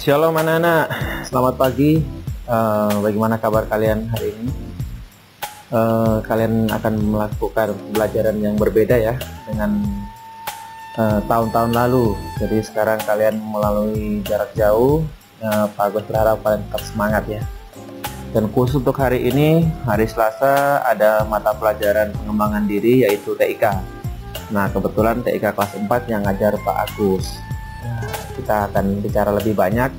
Shalom anak-anak, selamat pagi. Bagaimana kabar kalian hari ini? Kalian akan melakukan pembelajaran yang berbeda ya dengan tahun-tahun lalu. Jadi sekarang kalian melalui jarak jauh. Pak Agus berharap kalian tetap semangat ya. Dan khusus untuk hari ini, hari Selasa, ada mata pelajaran pengembangan diri yaitu TIK. Nah, kebetulan TIK kelas 4 yang ngajar Pak Agus. Kita akan bicara lebih banyak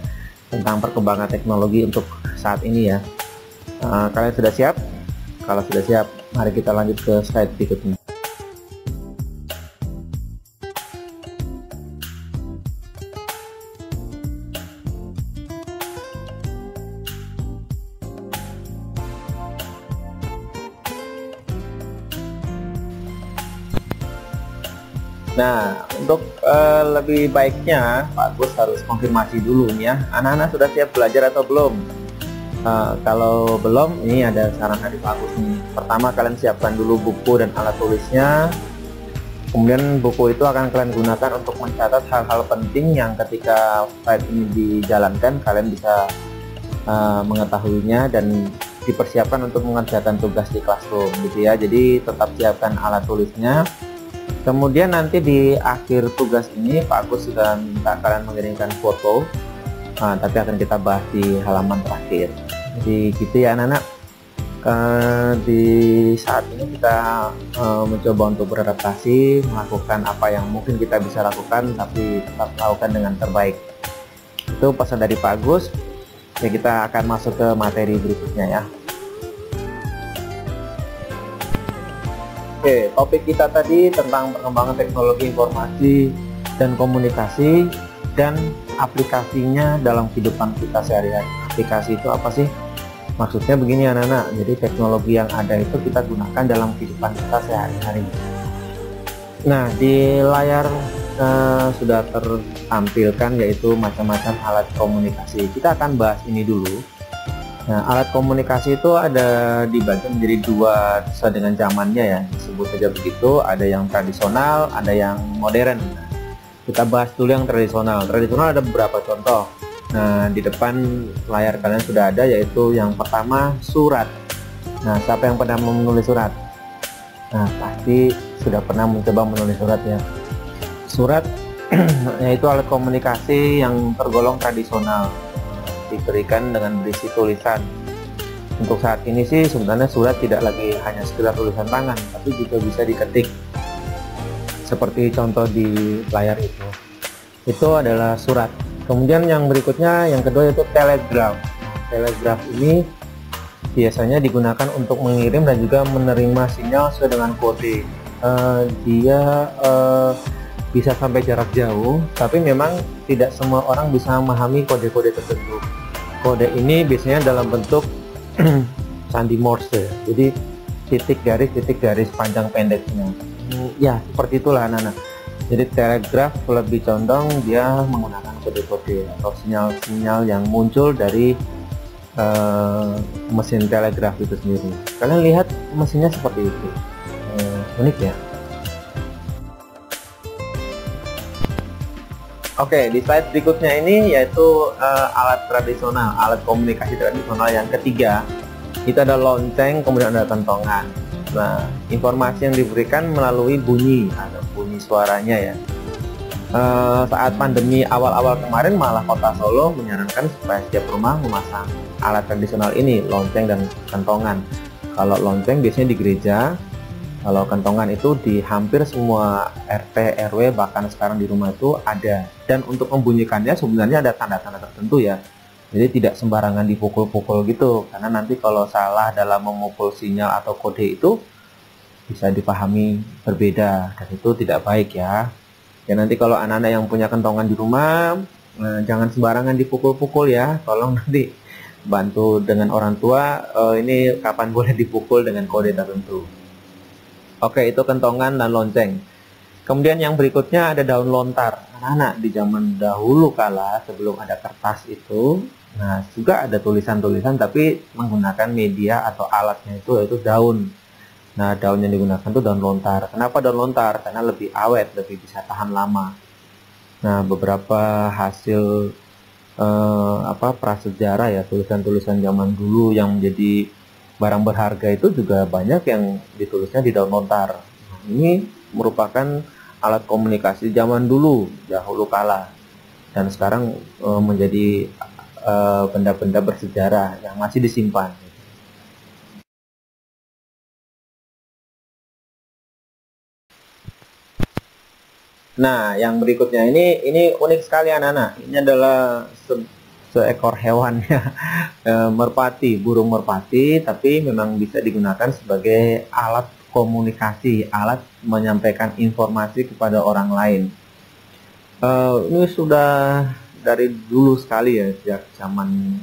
tentang perkembangan teknologi untuk saat ini ya. Kalian sudah siap? Kalau sudah siap, mari kita lanjut ke slide berikutnya. Nah, untuk lebih baiknya Pak Agus harus konfirmasi dulu nih ya. Anak-anak sudah siap belajar atau belum? Kalau belum, ini ada saran dari Pak Agus nih. Pertama, kalian siapkan dulu buku dan alat tulisnya. Kemudian buku itu akan kalian gunakan untuk mencatat hal-hal penting yang ketika slide ini dijalankan kalian bisa mengetahuinya dan dipersiapkan untuk mengerjakan tugas di classroom gitu ya. Jadi tetap siapkan alat tulisnya. Kemudian nanti di akhir tugas ini Pak Agus sudah minta kalian mengirimkan foto, tapi akan kita bahas di halaman terakhir. Jadi gitu ya anak-anak. Di saat ini kita mencoba untuk beradaptasi, melakukan apa yang mungkin kita bisa lakukan, tapi tetap lakukan dengan terbaik. Itu pesan dari Pak Agus. Ya, kita akan masuk ke materi berikutnya ya. Oke, topik kita tadi tentang perkembangan teknologi informasi dan komunikasi dan aplikasinya dalam kehidupan kita sehari-hari. Aplikasi itu apa sih? Maksudnya begini anak-anak, jadi teknologi yang ada itu kita gunakan dalam kehidupan kita sehari-hari. Nah, di layar sudah tertampilkan yaitu macam-macam alat komunikasi. Kita akan bahas ini dulu. Nah, alat komunikasi itu ada dibagi menjadi dua sesuai dengan zamannya ya, disebut saja begitu. Ada yang tradisional, ada yang modern. Kita bahas dulu yang tradisional. Tradisional ada beberapa contoh. Nah, di depan layar kalian sudah ada, yaitu yang pertama surat. Nah, siapa yang pernah menulis surat? Nah, pasti sudah pernah mencoba menulis surat ya. Surat yaitu alat komunikasi yang tergolong tradisional, diberikan dengan berisi tulisan. Untuk saat ini sih sebenarnya surat tidak lagi hanya sekedar tulisan tangan, tapi juga bisa diketik seperti contoh di layar itu. Itu adalah surat. Kemudian yang berikutnya, yang kedua yaitu telegraf. Telegraf ini biasanya digunakan untuk mengirim dan juga menerima sinyal sesuai dengan kode. Dia bisa sampai jarak jauh, tapi memang tidak semua orang bisa memahami kode-kode tertentu. Kode ini biasanya dalam bentuk sandi Morse, jadi titik garis panjang pendeknya. Ya, seperti itulah anak-anak. Jadi telegraf lebih condong dia menggunakan kode-kode atau sinyal-sinyal yang muncul dari mesin telegraf itu sendiri. Kalian lihat mesinnya seperti itu, unik ya. Oke, di slide berikutnya ini yaitu alat tradisional, alat komunikasi tradisional yang ketiga. Itu ada lonceng, kemudian ada kentongan. Nah, informasi yang diberikan melalui bunyi, ada bunyi suaranya ya. Saat pandemi awal-awal kemarin malah Kota Solo menyarankan supaya setiap rumah memasang alat tradisional ini, lonceng dan kentongan. Kalau lonceng biasanya di gereja, kalau kentongan itu di hampir semua RT, RW, bahkan sekarang di rumah itu ada. Dan untuk membunyikannya sebenarnya ada tanda-tanda tertentu ya. Jadi tidak sembarangan dipukul-pukul gitu, karena nanti kalau salah dalam memukul sinyal atau kode itu bisa dipahami berbeda, dan itu tidak baik ya. Ya, nanti kalau anak-anak yang punya kentongan di rumah, jangan sembarangan dipukul-pukul ya. Tolong nanti bantu dengan orang tua, ini kapan boleh dipukul dengan kode tertentu. Oke, itu kentongan dan lonceng. Kemudian yang berikutnya ada daun lontar. Anak-anak di zaman dahulu kala sebelum ada kertas itu, nah juga ada tulisan-tulisan tapi menggunakan media atau alatnya itu yaitu daun. Nah, daun yang digunakan itu daun lontar. Kenapa daun lontar? Karena lebih awet, lebih bisa tahan lama. Nah, beberapa hasil prasejarah ya, tulisan-tulisan zaman dulu yang menjadi barang berharga itu juga banyak yang ditulisnya di daun lontar. Nah, ini merupakan alat komunikasi zaman dulu, dahulu kala, dan sekarang menjadi benda-benda bersejarah yang masih disimpan. Nah, yang berikutnya ini unik sekali anak-anak. Ini adalah seekor hewan ya, merpati, burung merpati, tapi memang bisa digunakan sebagai alat komunikasi, alat menyampaikan informasi kepada orang lain. Ini sudah dari dulu sekali ya, sejak zaman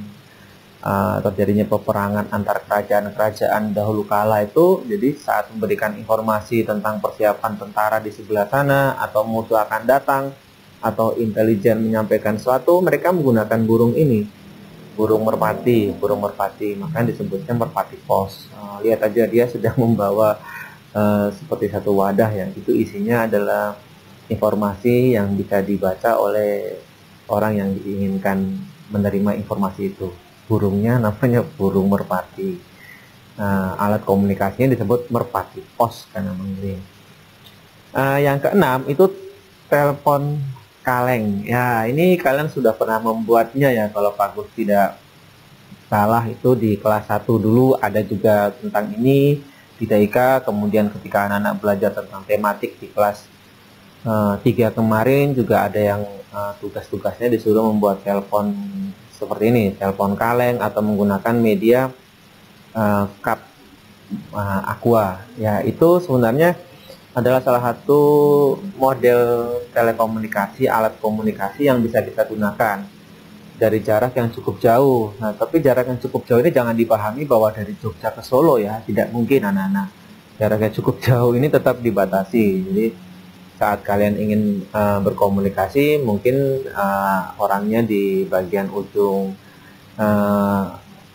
terjadinya peperangan antar kerajaan-kerajaan dahulu kala itu. Jadi saat memberikan informasi tentang persiapan tentara di sebelah sana, atau musuh akan datang, atau intelijen menyampaikan sesuatu, mereka menggunakan burung ini, burung merpati, makanya disebutnya merpati pos. Lihat aja dia sedang membawa seperti satu wadah ya, itu isinya adalah informasi yang bisa dibaca oleh orang yang diinginkan menerima informasi itu. Burungnya namanya burung merpati. Alat komunikasinya disebut merpati pos karena mengirim. Yang keenam itu telepon kaleng. Ya, ini kalian sudah pernah membuatnya ya, kalau Pak Gus tidak salah itu di kelas 1 dulu ada juga tentang ini di TIK. Kemudian ketika anak-anak belajar tentang tematik di kelas 3 kemarin juga ada yang tugas-tugasnya disuruh membuat telepon seperti ini, telepon kaleng, atau menggunakan media cup aqua. Ya, itu sebenarnya adalah salah satu model telekomunikasi, alat komunikasi yang bisa kita gunakan dari jarak yang cukup jauh. Nah, tapi jarak yang cukup jauh ini jangan dipahami bahwa dari Jogja ke Solo ya, tidak mungkin anak-anak. Jarak yang cukup jauh ini tetap dibatasi. Jadi saat kalian ingin berkomunikasi, mungkin orangnya di bagian ujung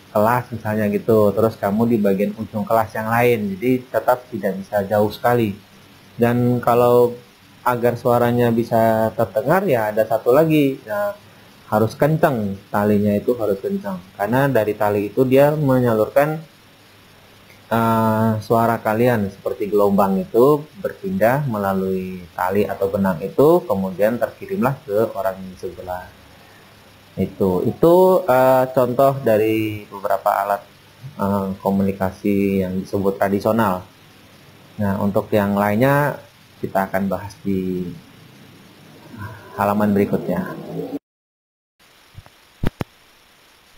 kelas misalnya gitu, terus kamu di bagian ujung kelas yang lain, jadi tetap tidak bisa jauh sekali. Dan kalau agar suaranya bisa terdengar ya ada satu lagi, harus kencang, talinya itu harus kencang, karena dari tali itu dia menyalurkan suara kalian seperti gelombang itu berpindah melalui tali atau benang itu, kemudian terkirimlah ke orang yang sebelah. Itu contoh dari beberapa alat komunikasi yang disebut tradisional. Nah, untuk yang lainnya kita akan bahas di halaman berikutnya.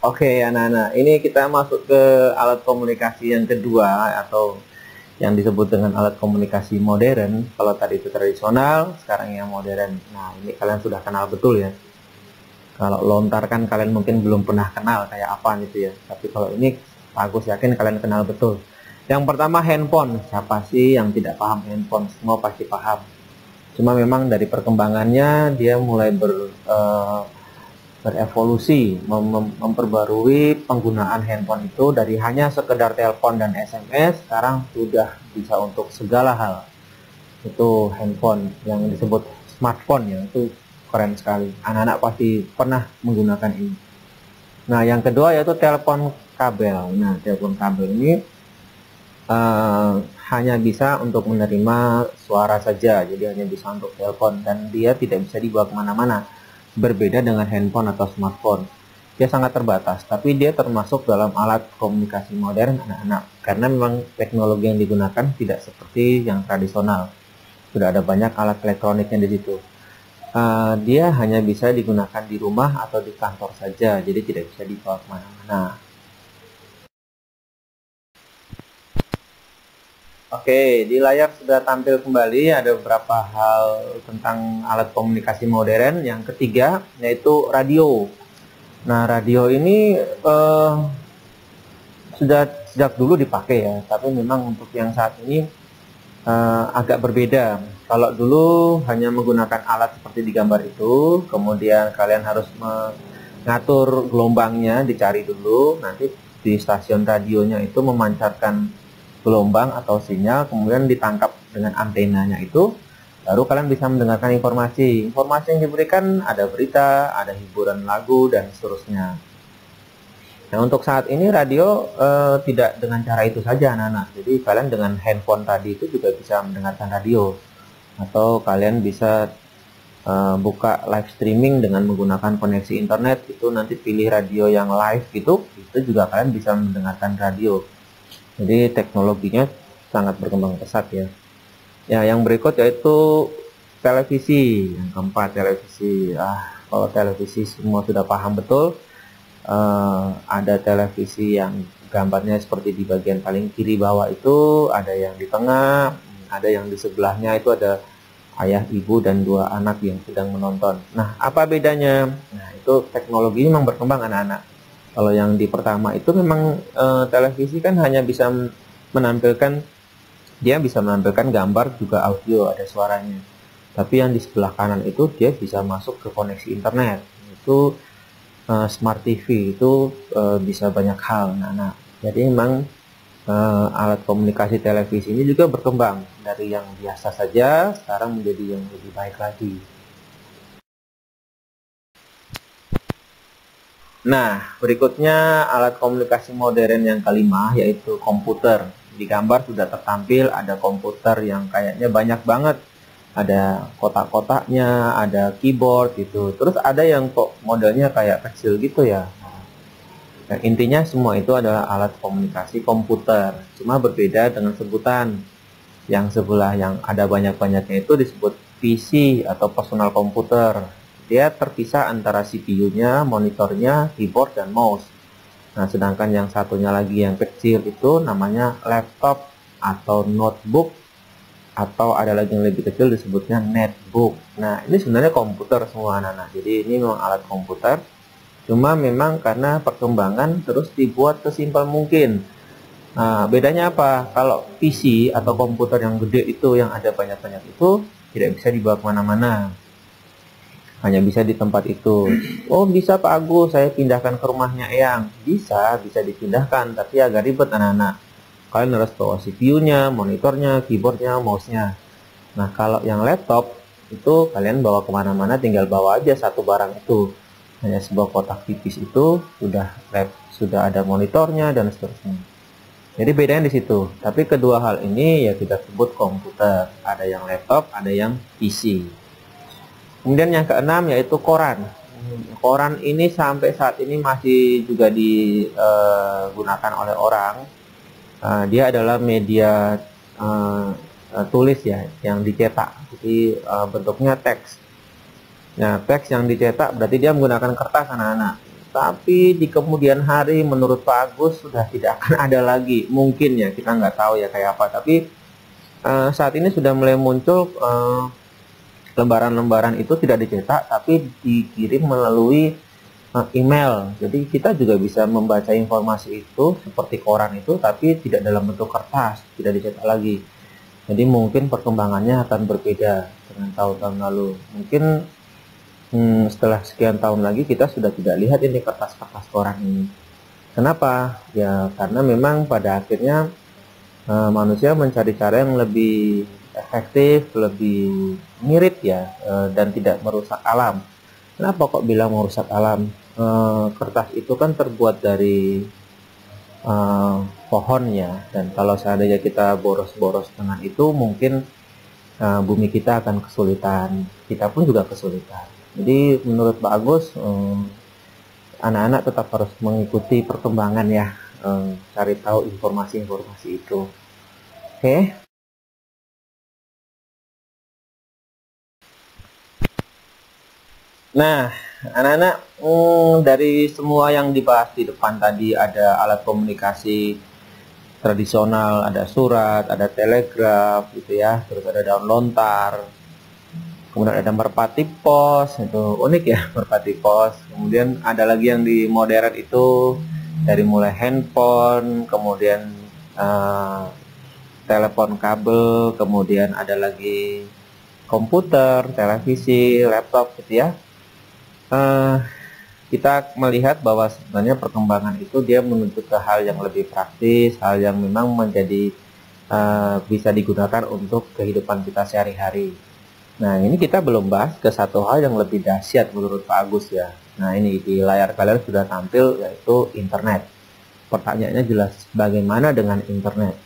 Oke anak-anak, ini kita masuk ke alat komunikasi yang kedua, atau yang disebut dengan alat komunikasi modern. Kalau tadi itu tradisional, sekarang yang modern. Nah, ini kalian sudah kenal betul ya. Kalau lontar kan kalian mungkin belum pernah kenal kayak apa gitu ya. Tapi kalau ini aku yakin kalian kenal betul. Yang pertama handphone. Siapa sih yang tidak paham handphone? Semua pasti paham. Cuma memang dari perkembangannya dia mulai berevolusi, memperbarui penggunaan handphone itu dari hanya sekedar telepon dan SMS, sekarang sudah bisa untuk segala hal. Itu handphone yang disebut smartphone ya, itu keren sekali. Anak-anak pasti pernah menggunakan ini. Nah, yang kedua yaitu telepon kabel. Nah, telepon kabel ini hanya bisa untuk menerima suara saja, jadi hanya bisa untuk telepon, dan dia tidak bisa dibawa kemana-mana. Berbeda dengan handphone atau smartphone, dia sangat terbatas, tapi dia termasuk dalam alat komunikasi modern anak-anak, karena memang teknologi yang digunakan tidak seperti yang tradisional. Sudah ada banyak alat elektroniknya di situ. Dia hanya bisa digunakan di rumah atau di kantor saja, jadi tidak bisa dibawa kemana-mana. Oke, di layar sudah tampil kembali ada beberapa hal tentang alat komunikasi modern. Yang ketiga yaitu radio. Nah, radio ini sudah sejak dulu dipakai ya, tapi memang untuk yang saat ini agak berbeda. Kalau dulu hanya menggunakan alat seperti di gambar itu, kemudian kalian harus mengatur gelombangnya, dicari dulu, nanti di stasiun radionya itu memancarkan gelombang atau sinyal, kemudian ditangkap dengan antenanya itu, baru kalian bisa mendengarkan informasi. Informasi yang diberikan ada berita, ada hiburan lagu, dan seterusnya. Nah, untuk saat ini radio tidak dengan cara itu saja anak-anak. Jadi kalian dengan handphone tadi itu juga bisa mendengarkan radio. Atau kalian bisa buka live streaming dengan menggunakan koneksi internet. Itu nanti pilih radio yang live gitu, itu juga kalian bisa mendengarkan radio. Jadi teknologinya sangat berkembang pesat ya. Ya, yang berikut yaitu televisi. Yang keempat, televisi. Kalau televisi semua sudah paham betul. Ada televisi yang gambarnya seperti di bagian paling kiri bawah itu, ada yang di tengah, ada yang di sebelahnya itu ada ayah, ibu, dan dua anak yang sedang menonton. Nah, apa bedanya? Nah, itu teknologi memang berkembang anak-anak. Kalau yang di pertama itu memang televisi kan hanya bisa menampilkan, dia bisa menampilkan gambar juga audio, ada suaranya. Tapi yang di sebelah kanan itu dia bisa masuk ke koneksi internet. Itu Smart TV itu bisa banyak hal. Nah, jadi memang alat komunikasi televisi ini juga berkembang dari yang biasa saja sekarang menjadi yang lebih baik lagi. Nah, berikutnya alat komunikasi modern yang kelima yaitu komputer. Di gambar sudah tertampil ada komputer yang kayaknya banyak banget. Ada kotak-kotaknya, ada keyboard gitu. Terus ada yang kok modelnya kayak kecil gitu ya. Nah, intinya semua itu adalah alat komunikasi komputer. Cuma berbeda dengan sebutan. Yang sebelah yang ada banyak-banyaknya itu disebut PC atau personal computer. Dia terpisah antara CPU-nya, monitornya, keyboard, dan mouse. Nah, sedangkan yang satunya lagi yang kecil itu namanya laptop atau notebook, atau ada lagi yang lebih kecil disebutnya netbook. Nah, ini sebenarnya komputer semua anak-anak. Jadi ini memang alat komputer. Cuma memang karena perkembangan terus dibuat sesimpel mungkin. Nah, bedanya apa? Kalau PC atau komputer yang gede itu, yang ada banyak-banyak itu, tidak bisa dibawa kemana-mana. Hanya bisa di tempat itu. Oh, bisa Pak Agus, saya pindahkan ke rumahnya Eyang. Bisa dipindahkan, tapi agak ribet anak-anak. Kalian harus bawa CPU-nya, monitornya, keyboardnya, mouse-nya. Nah, kalau yang laptop, itu kalian bawa kemana-mana, tinggal bawa aja satu barang itu. Hanya sebuah kotak tipis itu, sudah ada monitornya, dan seterusnya. Jadi bedanya di situ. Tapi kedua hal ini ya kita sebut komputer. Ada yang laptop, ada yang PC. Kemudian yang keenam yaitu koran. Koran ini sampai saat ini masih juga digunakan oleh orang. Dia adalah media tulis ya, yang dicetak. Jadi bentuknya teks. Nah, teks yang dicetak berarti dia menggunakan kertas anak-anak. Tapi di kemudian hari menurut Pak Agus sudah tidak akan ada lagi. Mungkin ya, kita nggak tahu ya kayak apa. Tapi saat ini sudah mulai muncul lembaran-lembaran itu tidak dicetak tapi dikirim melalui email. Jadi kita juga bisa membaca informasi itu seperti koran itu, tapi tidak dalam bentuk kertas, tidak dicetak lagi. Jadi mungkin perkembangannya akan berbeda dengan tahun-tahun lalu. Mungkin setelah sekian tahun lagi kita sudah tidak lihat ini kertas-kertas koran ini. Kenapa? Ya karena memang pada akhirnya manusia mencari cara yang lebih efektif, lebih ngirit ya, dan tidak merusak alam. Kenapa kok bilang merusak alam? Kertas itu kan terbuat dari pohon ya, dan kalau seandainya kita boros-boros dengan itu, mungkin bumi kita akan kesulitan, kita pun juga kesulitan. Jadi menurut Pak Agus, anak-anak tetap harus mengikuti perkembangan ya, cari tahu informasi-informasi itu. Oke. Nah, anak-anak, dari semua yang dibahas di depan tadi, ada alat komunikasi tradisional, ada surat, ada telegraf gitu ya, terus ada daun lontar, kemudian ada merpati pos, itu unik ya merpati pos. Kemudian ada lagi yang di modern itu dari mulai handphone, kemudian telepon kabel, kemudian ada lagi komputer, televisi, laptop gitu ya. Kita melihat bahwa sebenarnya perkembangan itu dia menuju ke hal yang lebih praktis, hal yang memang menjadi bisa digunakan untuk kehidupan kita sehari-hari. Nah, ini kita belum bahas ke satu hal yang lebih dahsyat menurut Pak Agus ya. Nah, ini di layar kalian sudah tampil, yaitu internet. Pertanyaannya jelas, bagaimana dengan internet?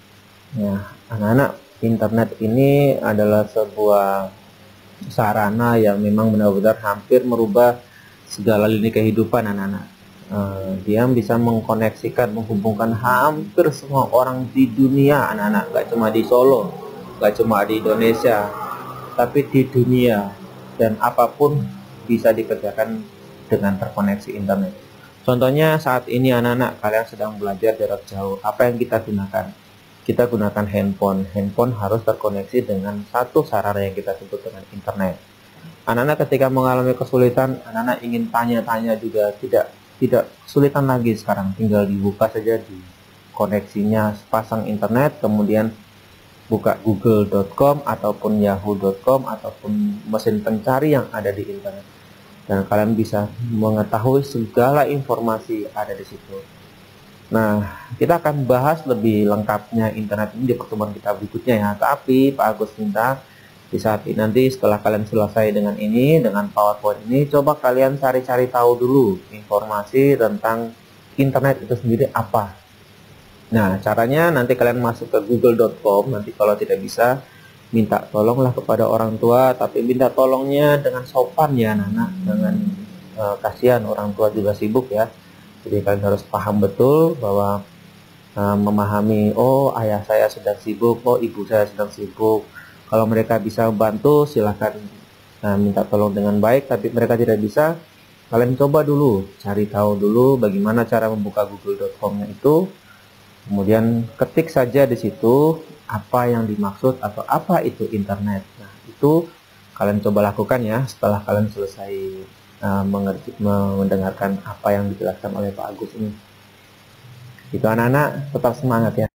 Ya, anak-anak, internet ini adalah sebuah sarana yang memang benar-benar hampir merubah segala lini kehidupan anak-anak. Dia bisa mengkoneksikan, menghubungkan hampir semua orang di dunia anak-anak, gak cuma di Solo, gak cuma di Indonesia, tapi di dunia, dan apapun bisa dikerjakan dengan terkoneksi internet. Contohnya saat ini anak-anak kalian sedang belajar jarak jauh, apa yang kita gunakan? Kita gunakan handphone. Handphone harus terkoneksi dengan satu sarana yang kita sebut dengan internet. Anak-anak ketika mengalami kesulitan, anak-anak ingin tanya-tanya juga tidak kesulitan lagi sekarang, tinggal dibuka saja di koneksinya, pasang internet, kemudian buka google.com ataupun yahoo.com ataupun mesin pencari yang ada di internet, dan kalian bisa mengetahui segala informasi ada di situ. Nah, kita akan bahas lebih lengkapnya internet ini di pertemuan kita berikutnya ya. Tapi Pak Agus minta di saat ini, nanti setelah kalian selesai dengan ini, dengan PowerPoint ini, coba kalian cari-cari tahu dulu informasi tentang internet itu sendiri apa. Nah, caranya nanti kalian masuk ke google.com, nanti kalau tidak bisa, minta tolonglah kepada orang tua, tapi minta tolongnya dengan sopan ya anak-anak, dengan kasihan orang tua juga sibuk ya. Jadi kalian harus paham betul bahwa memahami, oh ayah saya sedang sibuk, oh ibu saya sedang sibuk. Kalau mereka bisa bantu, silahkan minta tolong dengan baik. Tapi mereka tidak bisa, kalian coba dulu, cari tahu dulu bagaimana cara membuka google.com-nya itu. Kemudian ketik saja di situ apa yang dimaksud atau apa itu internet. Nah, itu kalian coba lakukan ya setelah kalian selesai mendengarkan apa yang dijelaskan oleh Pak Agus ini. Itu anak-anak, tetap semangat ya.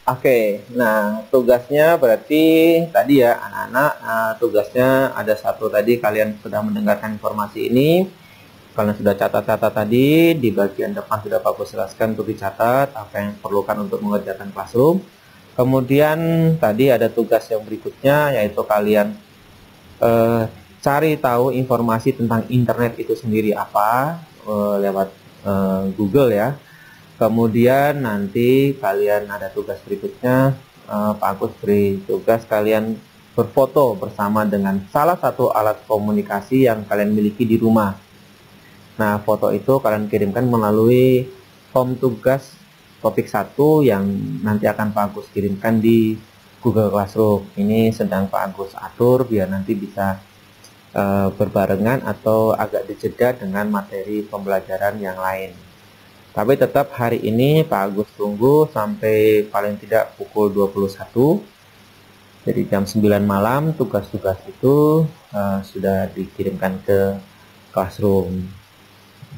Oke, nah tugasnya berarti tadi ya anak-anak, tugasnya ada satu tadi, kalian sudah mendengarkan informasi ini, kalian sudah catat-catat tadi, di bagian depan sudah Pak Agus jelaskan untuk dicatat apa yang diperlukan untuk mengerjakan classroom. Kemudian tadi ada tugas yang berikutnya, yaitu kalian cari tahu informasi tentang internet itu sendiri apa lewat Google ya. Kemudian nanti kalian ada tugas berikutnya, Pak Agus beri tugas kalian berfoto bersama dengan salah satu alat komunikasi yang kalian miliki di rumah. Nah, foto itu kalian kirimkan melalui form tugas topik 1 yang nanti akan Pak Agus kirimkan di Google Classroom. Ini sedang Pak Agus atur biar nanti bisa berbarengan atau agak dijeda dengan materi pembelajaran yang lain. Tapi tetap hari ini Pak Agus tunggu sampai paling tidak pukul 21. Jadi jam 9 malam tugas-tugas itu sudah dikirimkan ke classroom.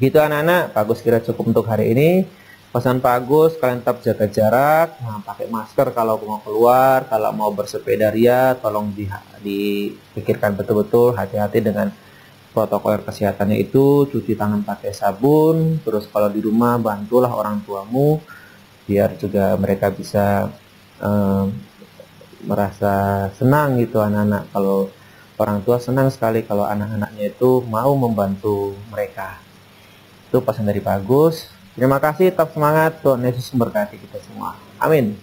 Gitu anak-anak, Pak Agus kira cukup untuk hari ini. Pesan Pak Agus, kalian tetap jaga jarak, pakai masker kalau mau keluar, kalau mau bersepeda ria, tolong dipikirkan betul-betul, hati-hati dengan protokol kesehatannya itu, cuci tangan pakai sabun, terus kalau di rumah bantulah orang tuamu, biar juga mereka bisa merasa senang gitu anak-anak. Kalau orang tua senang sekali kalau anak-anaknya itu mau membantu mereka. Itu pesan dari Pak Agus. Terima kasih, tetap semangat. Tuhan Yesus memberkati kita semua. Amin.